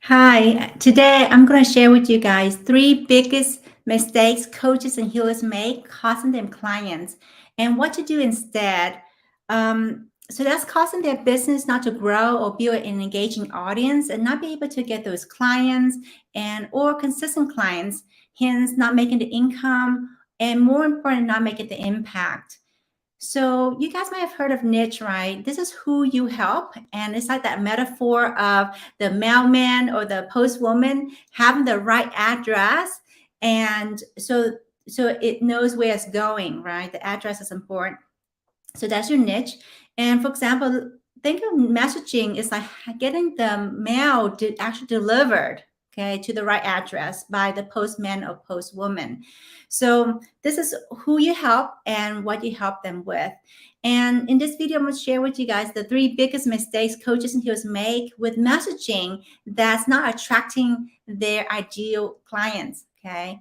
Hi, today I'm going to share with you guys three biggest mistakes coaches and healers make causing them clients and what to do instead. So that's causing their business not to grow or build an engaging audience and not be able to get those clients and or consistent clients, hence not making the income and more important, not making the impact. So you guys might have heard of niche, right? This is who you help. And it's like that metaphor of the mailman or the postwoman having the right address. And so it knows where it's going, right? The address is important. So that's your niche. And for example, think of messaging is like getting the mail actually delivered, okay, to the right address by the postman or postwoman. So this is who you help and what you help them with. And in this video, I'm going to share with you guys the three biggest mistakes coaches and healers make with messaging that's not attracting their ideal clients. Okay.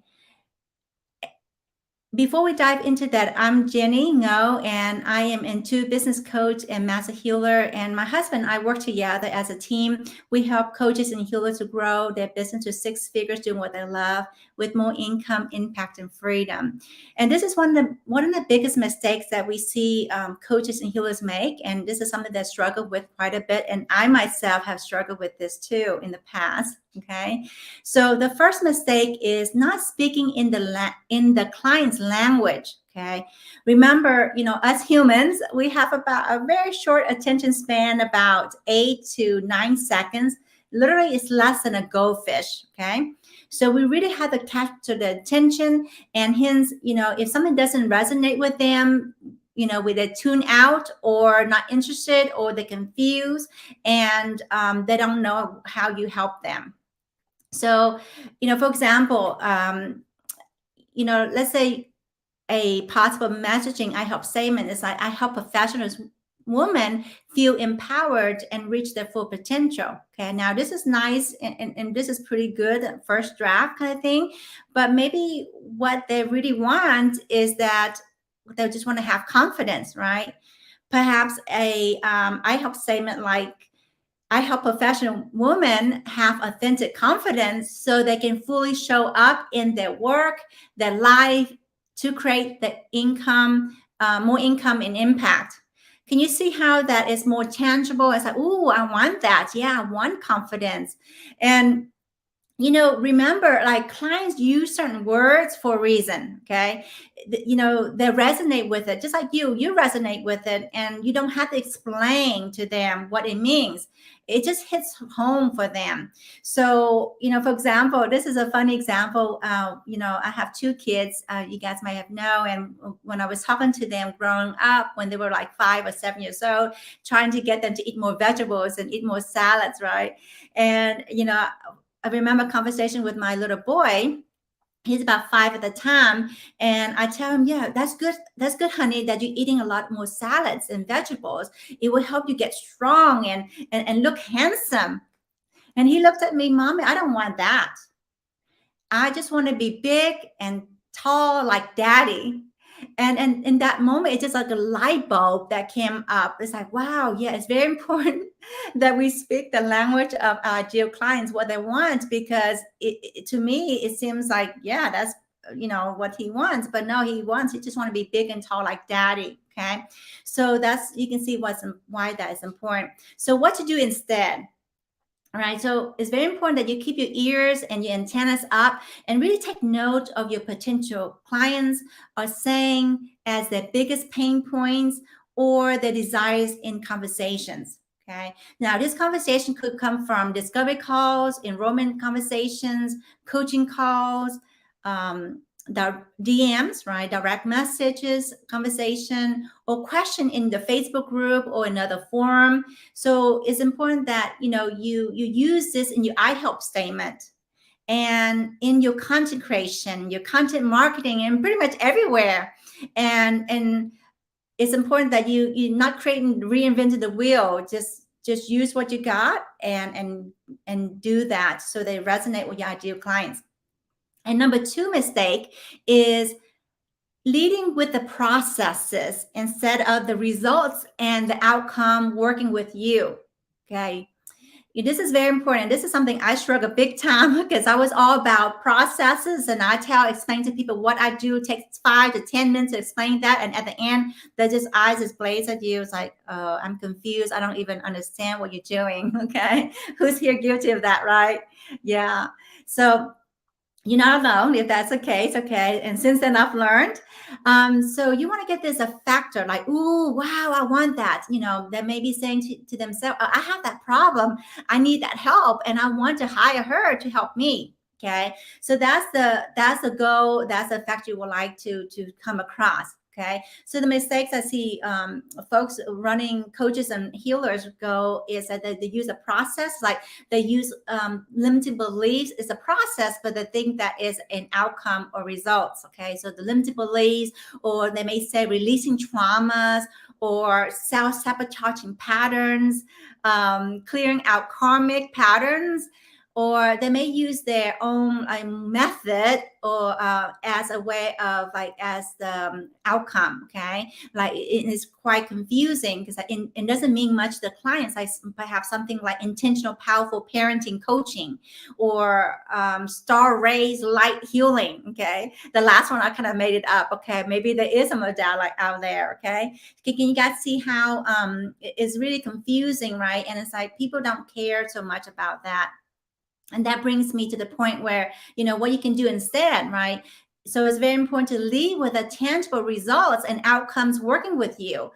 Before we dive into that, I'm Jenny Ngo, and I am into business coach and master healer. And my husband and I work together as a team. We help coaches and healers to grow their business to six figures, doing what they love, with more income, impact, and freedom. And this is one of the biggest mistakes that we see coaches and healers make. And this is something that I struggle with quite a bit. And I myself have struggled with this too in the past. Okay. So the first mistake is not speaking in the client's language. Okay. Remember, us humans, we have about a very short attention span, about 8 to 9 seconds. Literally, it's less than a goldfish. Okay. So we really have to capture the attention, and hence, if something doesn't resonate with them, with they tune out or not interested or they're confused, and they don't know how you help them. So, for example, let's say a possible messaging I help statement is like I help professionals women feel empowered and reach their full potential. Okay, now this is nice and this is pretty good first draft kind of thing, but maybe what they really want is that they just want to have confidence, right? Perhaps a I help statement like I help professional women have authentic confidence so they can fully show up in their work, their life, to create the income, more income and impact. Can you see how that is more tangible? It's like, oh, I want that. Yeah, I want confidence. And remember, like clients use certain words for a reason. Okay. They resonate with it, just like you resonate with it, and you don't have to explain to them what it means. It just hits home for them. So, for example, this is a funny example. I have two kids, you guys might have known. And when I was talking to them growing up, when they were like 5 or 7 years old, trying to get them to eat more vegetables and eat more salads, right? And, I remember a conversation with my little boy. He's about 5 at the time. And I tell him, yeah, that's good. That's good, honey, that you're eating a lot more salads and vegetables. It will help you get strong and look handsome. And he looked at me, Mommy, I don't want that. I just want to be big and tall like daddy. And in that moment, it's just like a light bulb that came up. It's like, wow, yeah, it's very important that we speak the language of our ideal clients, what they want, because to me, it seems like, yeah, that's what he wants. But no, he just want to be big and tall like daddy. Okay. So that's, you can see why that is important. So what to do instead? All right, so it's very important that you keep your ears and your antennas up and really take note of your potential clients are saying as their biggest pain points or their desires in conversations. Okay, now this conversation could come from discovery calls, enrollment conversations, coaching calls, the DMs, right? Direct messages, conversation, or question in the Facebook group or another forum. So it's important that you use this in your I help statement and in your content creation, your content marketing, and pretty much everywhere. And it's important that you're not creating reinventing the wheel. Just use what you got and do that so they resonate with your ideal clients. And number two mistake is leading with the processes instead of the results and the outcome working with you. Okay. This is very important. This is something I struggle big time because I was all about processes, and explain to people what I do. It takes 5 to 10 minutes to explain that, and at the end, they're just eyes just blaze at you. It's like, I'm confused. I don't even understand what you're doing. Okay, who's here guilty of that, right? Yeah. So you're not alone if that's the case. Okay, and since then I've learned. So you want to get this a factor like, ooh, wow, I want that. They may be saying to themselves, I have that problem, I need that help, and I want to hire her to help me. Okay, so that's the goal, that's the factor you would like to come across. Okay, so the mistakes I see folks running coaches and healers go is that they use a process, like they use limiting beliefs is a process, but they think that is an outcome or results. Okay, so the limiting beliefs, or they may say releasing traumas or self-sabotaging patterns, clearing out karmic patterns, or they may use their own method or as a way of like as the outcome. Okay, like it is quite confusing because it doesn't mean much to the clients. Like perhaps something like intentional powerful parenting coaching, or star rays light healing. Okay, the last one I kind of made it up. Okay, maybe there is a modality out there. Okay, can you guys see how it's really confusing, right? And it's like people don't care so much about that. And that brings me to the point where, what you can do instead, right? So it's very important to lead with a tangible results and outcomes working with you.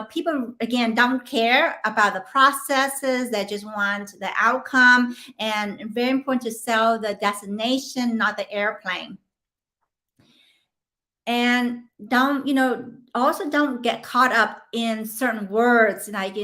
People, again, don't care about the processes. They just want the outcome. And very important to sell the destination, not the airplane. And also don't get caught up in certain words, like,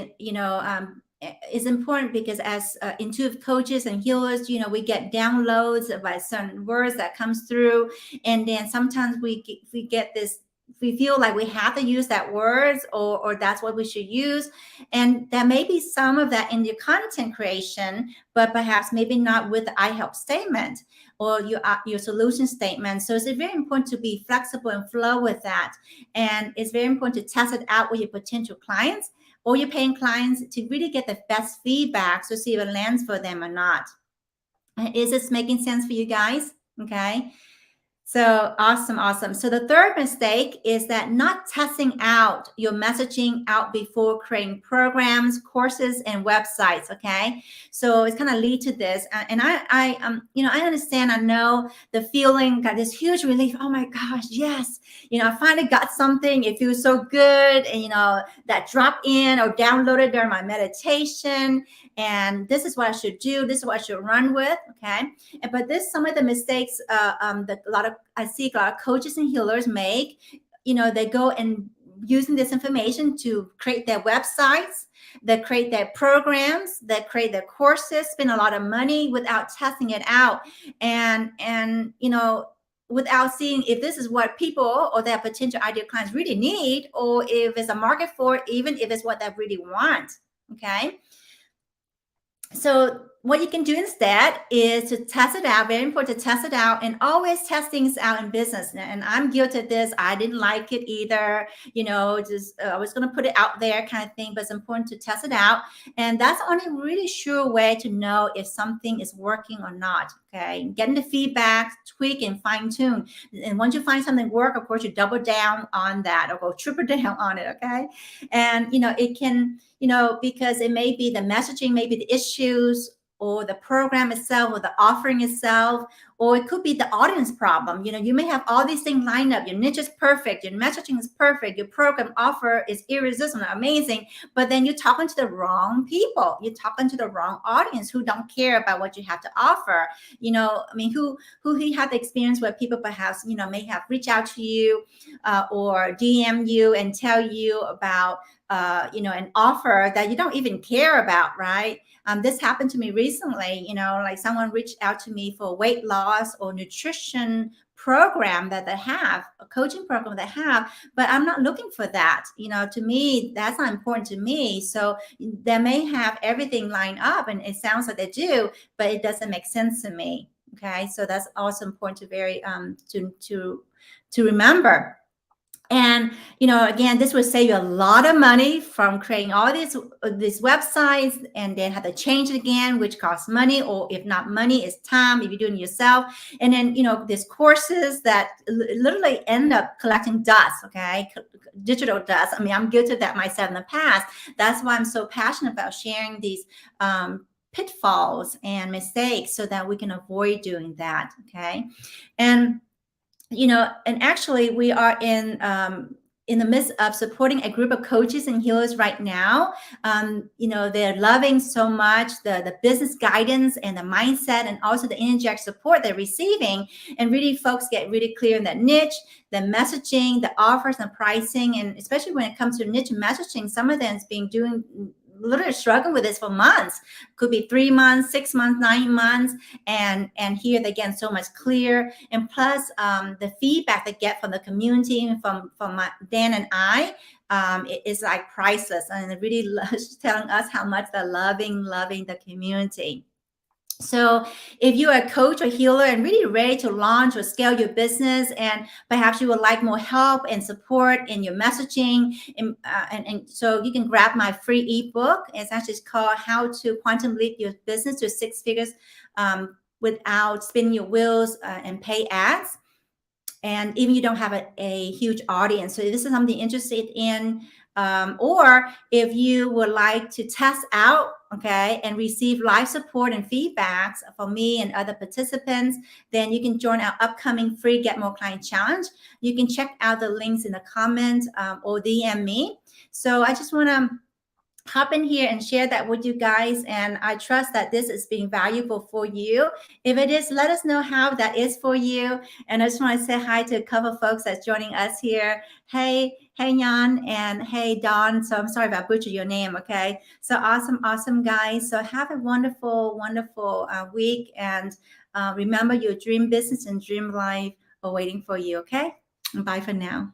it's important because as intuitive coaches and healers, we get downloads by certain words that comes through, and then sometimes we get this, we feel like we have to use that words, or that's what we should use, and there may be some of that in your content creation, but perhaps maybe not with the I help statement or your solution statement. So it's very important to be flexible and flow with that, and it's very important to test it out with your potential clients or your paying clients to really get the best feedback to see if it lands for them or not. Is this making sense for you guys? Okay. So awesome. So the third mistake is that not testing out your messaging out before creating programs, courses, and websites. Okay, so it's kind of lead to this, and I understand. I know the feeling, got this huge relief. Oh my gosh, yes, I finally got something. It feels so good, and that drop in or downloaded during my meditation, and this is what I should do. This is what I should run with. Okay, but this some of the mistakes that I see a lot of coaches and healers make. They go and using this information to create their websites, they create their programs, they create their courses, spend a lot of money without testing it out, and without seeing if this is what people or their potential ideal clients really need, or if it's a market for it, even if it's what they really want. Okay. So what you can do instead is to test it out. Very important to test it out, and always test things out in business. And I'm guilty of this. I didn't like it either. Just I was going to put it out there kind of thing, but it's important to test it out. And that's the only really sure way to know if something is working or not. Okay, getting the feedback, tweak and fine tune. And once you find something work, of course, you double down on that or go triple down on it. Okay, and it can, because it may be the messaging, maybe the issues, or the program itself, or the offering itself, or it could be the audience problem. You may have all these things lined up. Your niche is perfect, your messaging is perfect, your program offer is irresistible, amazing, but then you're talking to the wrong people. You're talking to the wrong audience who don't care about what you have to offer. Who he had the experience where people perhaps may have reached out to you or DM you and tell you about an offer that you don't even care about, right? This happened to me recently. Like someone reached out to me for weight loss or nutrition program that they have, a coaching program they have, but I'm not looking for that. To me, that's not important to me. So they may have everything lined up, and it sounds like they do, but it doesn't make sense to me. Okay, so that's also important to very to remember. And again, this will save you a lot of money from creating all these websites and then have to change it again, which costs money, or if not money, it's time if you're doing it yourself. And then there's courses that literally end up collecting dust, okay, digital dust. I mean, I'm guilty of that myself in the past. That's why I'm so passionate about sharing these pitfalls and mistakes so that we can avoid doing that. Okay, and and actually we are in the midst of supporting a group of coaches and healers right now. They're loving so much the business guidance and the mindset and also the energetic support they're receiving. And really, folks get really clear in that niche, the messaging, the offers and pricing. And especially when it comes to niche messaging, some of them has been doing literally struggling with this for months. Could be 3 months, 6 months, 9 months. And here they get so much clear. And plus the feedback they get from the community and from Dan and I, it is like priceless. And it really telling us how much they're loving the community. So if you're a coach or healer and really ready to launch or scale your business, and perhaps you would like more help and support in your messaging, and so you can grab my free ebook. It's actually called How to Quantum Leap Your Business to Six Figures Without Spinning Your Wheels and Pay Ads. And even you don't have a huge audience. So if this is something you're interested in, or if you would like to test out, okay, and receive live support and feedbacks from me and other participants, then you can join our upcoming free Get More Client Challenge. You can check out the links in the comments or DM me. So I just want to hop in here and share that with you guys, and I trust that this is being valuable for you. If it is, let us know how that is for you. And I just want to say hi to a couple of folks that's joining us here. Hey Jan, and hey Dawn. So I'm sorry if I butchered your name. Okay, so awesome guys. So have a wonderful week, and remember your dream business and dream life are waiting for you. Okay, bye for now.